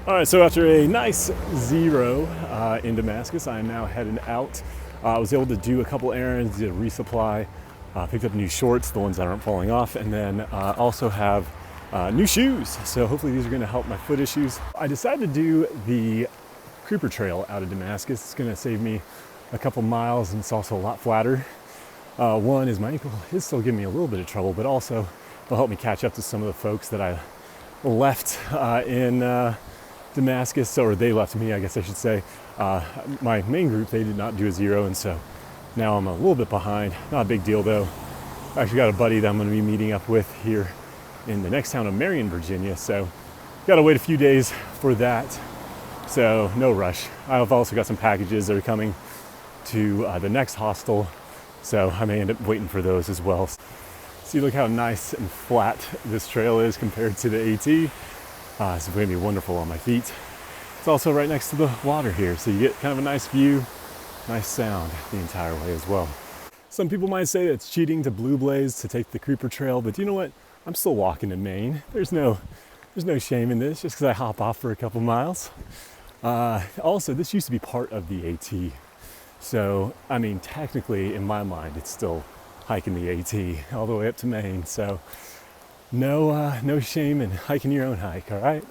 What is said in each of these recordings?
All right, so after a nice zero in Damascus, I am now heading out. I was able to do a couple errands, did a resupply, picked up new shorts, the ones that aren't falling off, and then also have new shoes. So hopefully these are gonna help my foot issues. I decided to do the Creeper Trail out of Damascus. It's gonna save me a couple miles, and it's also a lot flatter. One is my ankle is still giving me a little bit of trouble, but also it'll help me catch up to some of the folks that I left in Damascus, or they left me, I guess I should say. My main group, they did not do a zero, and so now I'm a little bit behind. Not a big deal though. I actually got a buddy that I'm going to be meeting up with here in the next town of Marion, Virginia, so got to wait a few days for that, so no rush. I've also got some packages that are coming to the next hostel, so I may end up waiting for those as well. See, look how nice and flat this trail is compared to the AT. It's going to be wonderful on my feet. It's also right next to the water here, so you get kind of a nice view, nice sound the entire way as well. Some people might say it's cheating to blue blaze to take the Creeper Trail, but you know what? I'm still walking in Maine. There's no shame in this, just because I hop off for a couple miles. Also, this used to be part of the AT, so I mean, technically, in my mind, it's still hiking the AT all the way up to Maine. So no shame in hiking your own hike, all right?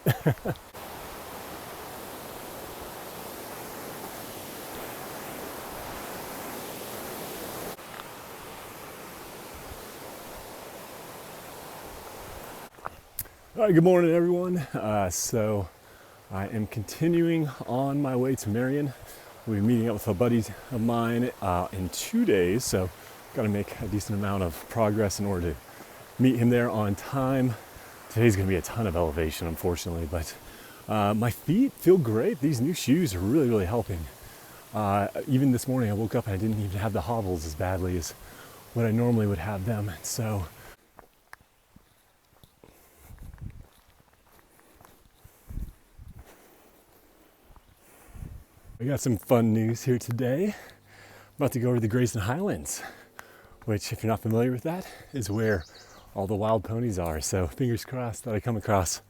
All right, good morning, everyone. So I am continuing on my way to Marion. We'll be meeting up with a buddy of mine in 2 days, so got to make a decent amount of progress in order to meet him there on time. Today's going to be a ton of elevation, unfortunately, but my feet feel great. These new shoes are really helping. Even this morning I woke up and I didn't even have the hobbles as badly as what I normally would have them. So I got some fun news here today. I'm about to go over the Grayson Highlands, which, if you're not familiar with that, is where all the wild ponies are. So fingers crossed that I come across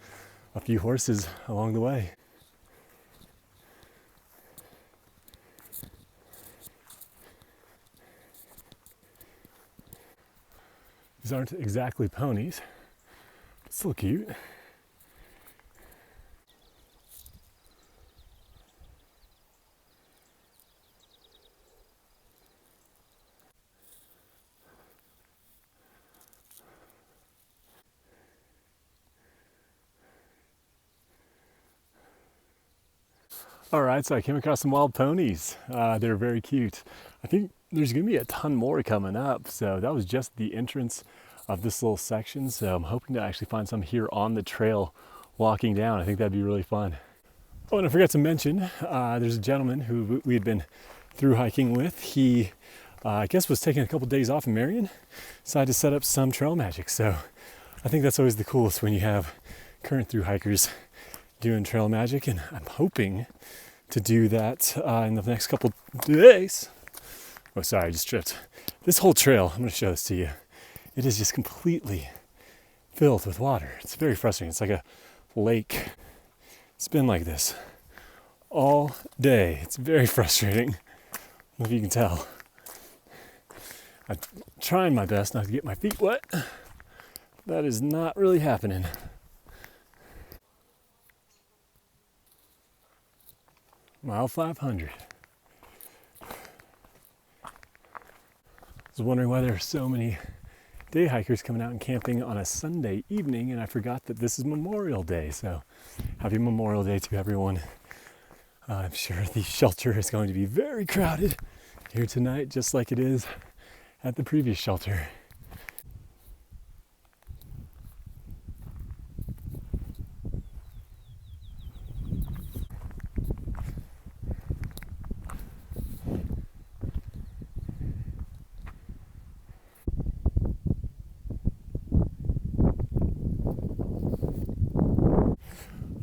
a few horses along the way. These aren't exactly ponies, but still cute. All right, so I came across some wild ponies. They're very cute. I think there's gonna be a ton more coming up. So that was just the entrance of this little section. So I'm hoping to actually find some here on the trail walking down. I think that'd be really fun. Oh, and I forgot to mention, there's a gentleman who we had been through hiking with. He, I guess, was taking a couple days off in Marion, decided to set up some trail magic. So I think that's always the coolest when you have current through hikers doing trail magic, and I'm hoping to do that in the next couple days. Oh, sorry, I just tripped. This whole trail, I'm going to show this to you. It is just completely filled with water. It's very frustrating. It's like a lake. It's been like this all day. It's very frustrating. I don't know if you can tell. I'm trying my best not to get my feet wet. That is not really happening. Mile 500. I was wondering why there are so many day hikers coming out and camping on a Sunday evening, and I forgot that this is Memorial Day. So happy Memorial Day to everyone. I'm sure the shelter is going to be very crowded here tonight, just like it is at the previous shelter.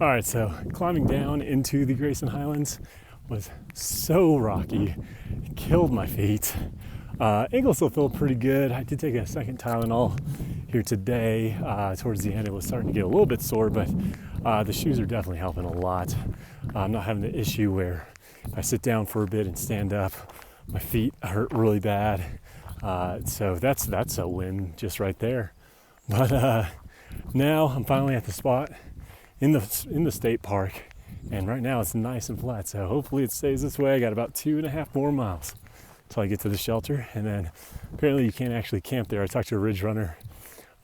All right, so climbing down into the Grayson Highlands was so rocky, it killed my feet. Ankles still feel pretty good. I did take a second Tylenol here today. Towards the end, it was starting to get a little bit sore, but The shoes are definitely helping a lot. I'm not having the issue where if I sit down for a bit and stand up, my feet hurt really bad. So that's a win just right there. But now I'm finally at the spot in the state park, and right now it's nice and flat. So hopefully it stays this way. I got about 2.5 more miles until I get to the shelter, and then apparently you can't actually camp there. I talked to a ridge runner.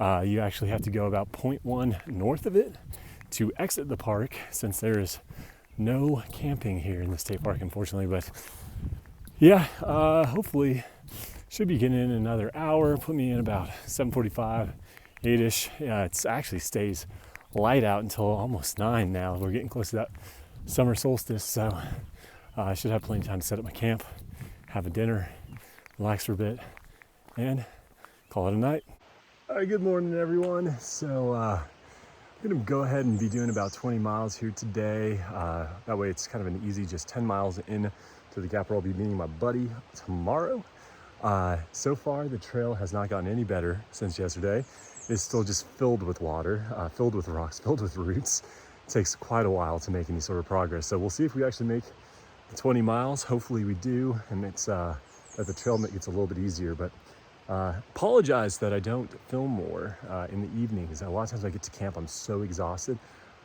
You actually have to go about 0.1 north of it to exit the park, since there is no camping here in the state park, unfortunately. But yeah, hopefully should be getting in another hour. Put me in about 7:45, 8ish. Yeah, it actually stays light out until almost 9 now. We're getting close to that summer solstice, so I should have plenty of time to set up my camp, have a dinner, relax for a bit, and call it a night. All right, good morning, everyone. So I'm gonna go ahead and be doing about 20 miles here today. That way it's kind of an easy, just 10 miles in to the gap where I'll be meeting my buddy tomorrow. So far, the trail has not gotten any better since yesterday. It's still just filled with water, filled with rocks, filled with roots. It takes quite a while to make any sort of progress. So we'll see if we actually make the 20 miles. Hopefully we do, and it's that the trail gets a little bit easier. But apologize that I don't film more in the evenings. A lot of times I get to camp, I'm so exhausted.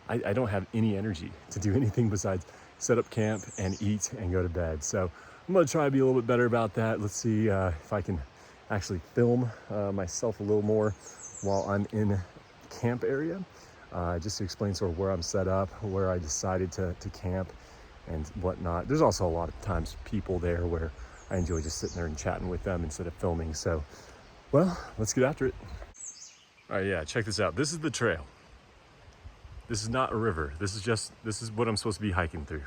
I don't have any energy to do anything besides set up camp and eat and go to bed. So I'm gonna try to be a little bit better about that. Let's see if I can actually film myself a little more while I'm in the camp area, just to explain sort of where I'm set up, where I decided to camp and whatnot. There's also a lot of times people there where I enjoy just sitting there and chatting with them instead of filming. So, well, let's get after it. All right, yeah, check this out. This is the trail. This is not a river. This is what I'm supposed to be hiking through.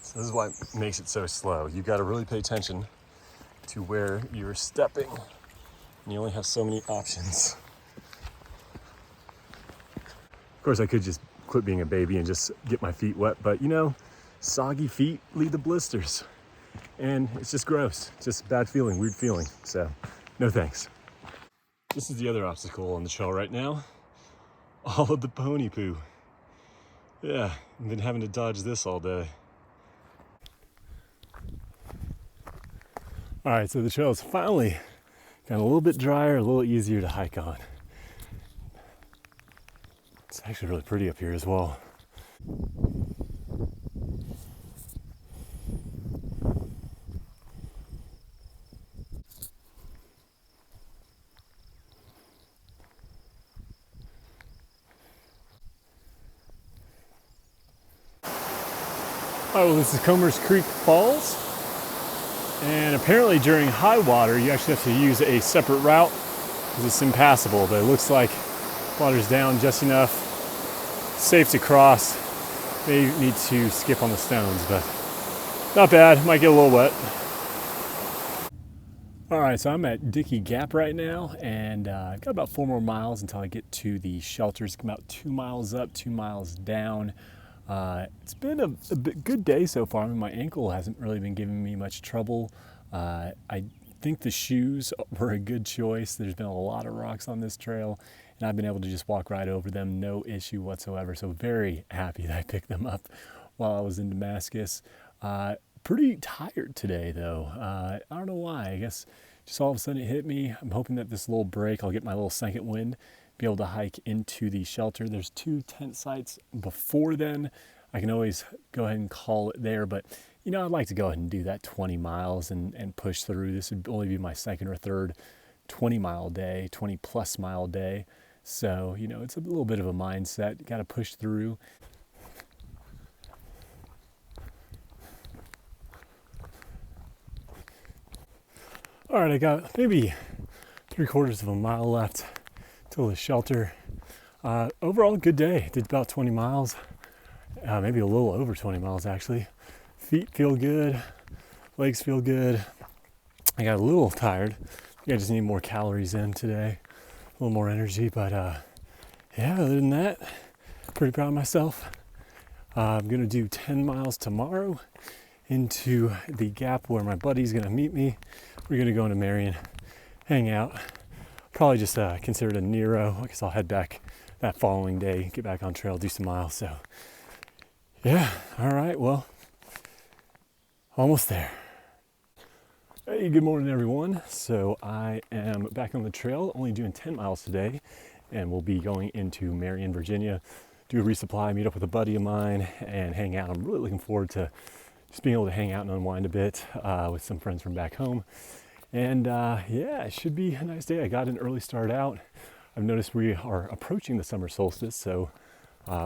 So this is why it makes it so slow. You got to really pay attention to where you're stepping. And you only have so many options. Of course, I could just quit being a baby and just get my feet wet, but you know, soggy feet lead to blisters. And it's just gross. It's just a bad feeling, weird feeling. So, no thanks. This is the other obstacle on the trail right now. All of the pony poo. Yeah, I've been having to dodge this all day. All right, so the trail is finally got a little bit drier, a little easier to hike on. It's actually really pretty up here as well. All right, well, this is Comer's Creek Falls. And apparently during high water, you actually have to use a separate route because it's impassable. But it looks like water's down just enough, safe to cross. May need to skip on the stones, but not bad. Might get a little wet. All right, so I'm at Dickey Gap right now, and I've got about 4 more miles until I get to the shelters. About 2 miles up, 2 miles down. It's been a good day so far. I mean, my ankle hasn't really been giving me much trouble. I think the shoes were a good choice. There's been a lot of rocks on this trail, and I've been able to just walk right over them, no issue whatsoever. So very happy that I picked them up while I was in Damascus. Pretty tired today, though. I don't know why. I guess just all of a sudden it hit me. I'm hoping that this little break, I'll get my little second wind, be able to hike into the shelter. There's 2 tent sites before then. I can always go ahead and call it there, but you know, I'd like to go ahead and do that 20 miles and push through. This would only be my second or third 20-mile day, 20-plus mile day. So, you know, it's a little bit of a mindset. You got to push through. All right, I got maybe 3/4 of a mile left till the shelter. Overall, good day. Did about 20 miles, maybe a little over 20 miles actually. Feet feel good, legs feel good. I got a little tired. I think I just need more calories in today, a little more energy. But yeah, other than that, pretty proud of myself. I'm gonna do 10 miles tomorrow into the gap where my buddy's gonna meet me. We're gonna go into Marion hang out. Probably just consider it a Nero. I guess I'll head back that following day, get back on trail, do some miles. So yeah, all right, well, almost there. Hey, good morning everyone. So I am back on the trail, only doing 10 miles today, and we'll be going into Marion, Virginia, do a resupply, meet up with a buddy of mine, and hang out. I'm really looking forward to just being able to hang out and unwind a bit with some friends from back home. And yeah, it should be a nice day. I got an early start out. I've noticed we are approaching the summer solstice, so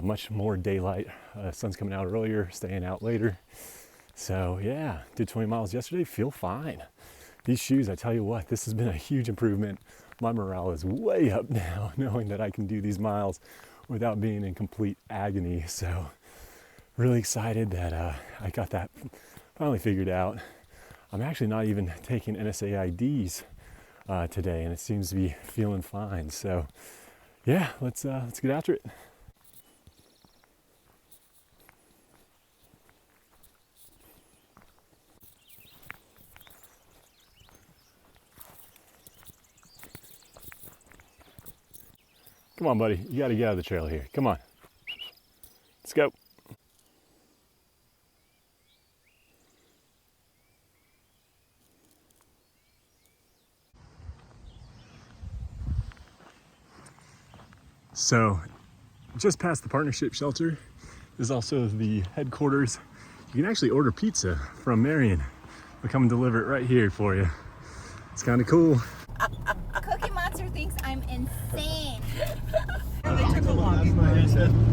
much more daylight. Sun's coming out earlier, staying out later. So yeah, did 20 miles yesterday, feel fine. These shoes, I tell you what, this has been a huge improvement. My morale is way up now, knowing that I can do these miles without being in complete agony. So really excited that I got that finally figured out. I'm actually not even taking NSAIDs today, and it seems to be feeling fine. So yeah, let's get after it. Come on, buddy. You got to get out of the trail here. Come on. Let's go. So, just past the partnership shelter is also the headquarters. You can actually order pizza from Marion. They'll come and deliver it right here for you. It's kind of cool. Cookie Monster thinks I'm insane. They took a long.